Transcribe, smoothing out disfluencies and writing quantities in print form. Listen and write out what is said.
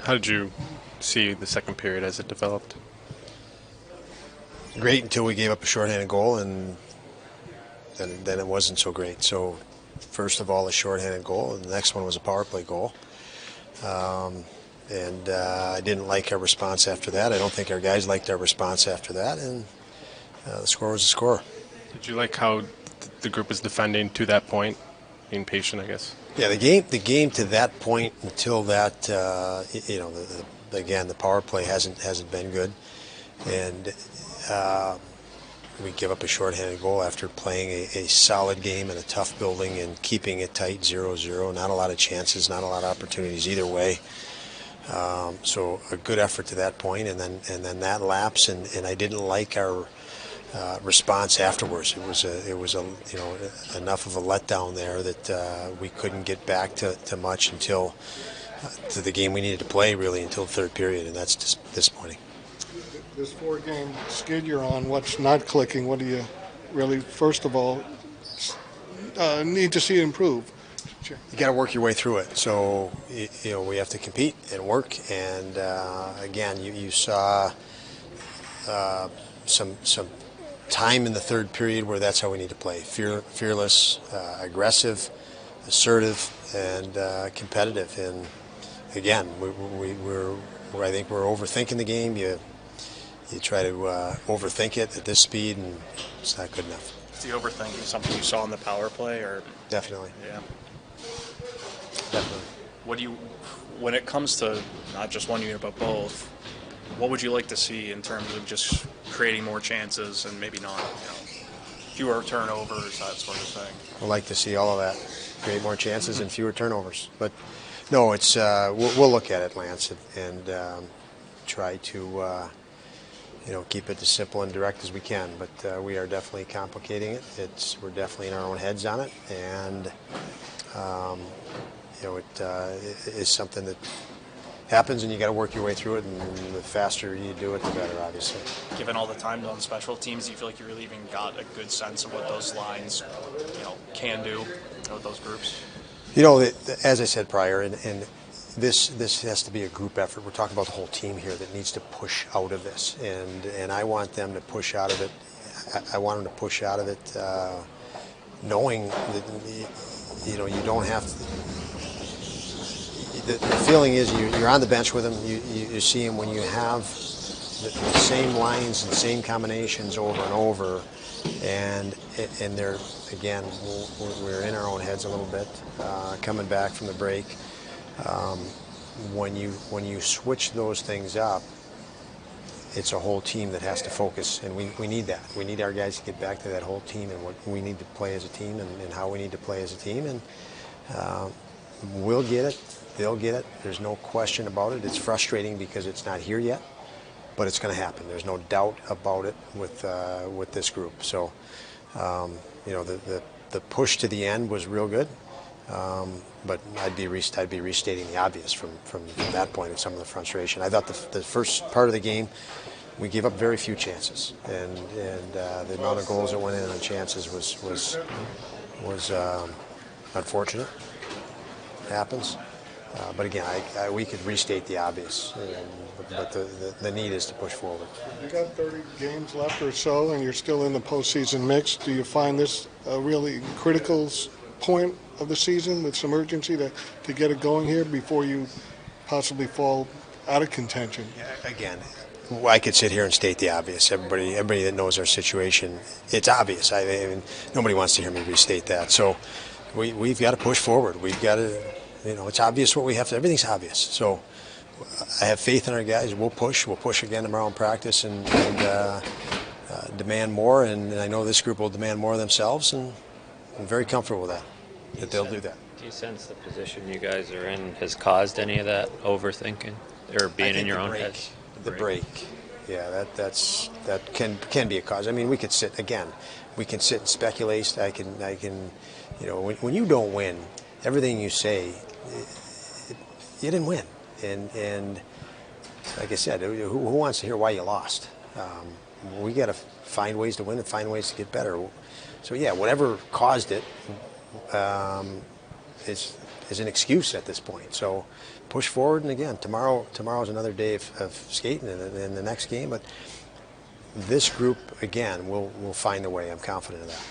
How did you see the second period as it developed? Great until we gave up a shorthanded goal, and then it wasn't so great. So, first of all, a shorthanded goal, and the next one was a power play goal. And I didn't like our response after that. I don't think our guys liked our response after that, and the score was a score. Did you like how the group was defending to that point, being patient, I guess? Yeah, the game to that point until that, again, the power play hasn't been good, and we give up a shorthanded goal after playing a solid game in a tough building and keeping it tight, 0-0. Not a lot of chances, not a lot of opportunities either way. So a good effort to that point, and then that lapse, and I didn't like our response afterwards. It was enough of a letdown there that we couldn't get back to much until to the game we needed to play really until the third period, and that's just disappointing. This four-game skid you're on, what's not clicking? What do you really, first of all, need to see improve? You got to work your way through it. So we have to compete and work. And again, you saw some time in the third period where that's how we need to play: fearless, aggressive, assertive, and competitive. And again, I think we're overthinking the game. You try to overthink it at this speed, and it's not good enough. Is the overthinking something you saw in the power play, or Definitely. yeah? Definitely. When it comes to not just one unit but both, what would you like to see in terms of just creating more chances and maybe not, fewer turnovers, that sort of thing? I'd like to see all of that. Create more chances and fewer turnovers. But no, it's we'll look at it, Lance, and try to keep it as simple and direct as we can. But we are definitely complicating it. We're definitely in our own heads on it, and it is something that happens, and you got to work your way through it. And the faster you do it, the better, obviously. Given all the time on special teams, do you feel like you really even got a good sense of what those lines, can do with those groups? As I said prior, and this has to be a group effort. We're talking about the whole team here that needs to push out of this, and I want them to push out of it. I want them to push out of it, knowing that you don't have to. The feeling is you're on the bench with them. You see them when you have the same lines and same combinations over and over, and they're again we're in our own heads a little bit, coming back from the break. When you switch those things up, it's a whole team that has to focus, and we need that. We need our guys to get back to that whole team and what we need to play as a team and how we need to play as a team, and we'll get it. They'll get it. There's no question about it. It's frustrating because it's not here yet, but it's going to happen. There's no doubt about it with this group. So, the push to the end was real good. But I'd be restating the obvious from that point of some of the frustration. I thought the first part of the game, we gave up very few chances, and the amount of goals that went in on chances was unfortunate. It happens. But again, we could restate the obvious, but the need is to push forward. You got 30 games left or so, and you're still in the postseason mix. Do you find this a really critical point of the season with some urgency to get it going here before you possibly fall out of contention? Yeah, again, I could sit here and state the obvious. Everybody that knows our situation, it's obvious. I mean, nobody wants to hear me restate that. So we've got to push forward. We've got to. It's obvious what we have to. Everything's obvious. So I have faith in our guys. We'll push. We'll push again tomorrow in practice and demand more. And I know this group will demand more themselves. And I'm very comfortable with that they'll do that. Do you sense the position you guys are in has caused any of that overthinking or being in your own heads? The break. Yeah, that can be a cause. I mean, we could sit and speculate. I can. When you don't win, everything you say, you didn't win, and like I said, who wants to hear why you lost? We got to find ways to win and find ways to get better. So yeah, whatever caused it is an excuse at this point. So push forward. And again, tomorrow's another day of skating in the next game. But this group, again, will find a way. I'm confident of that.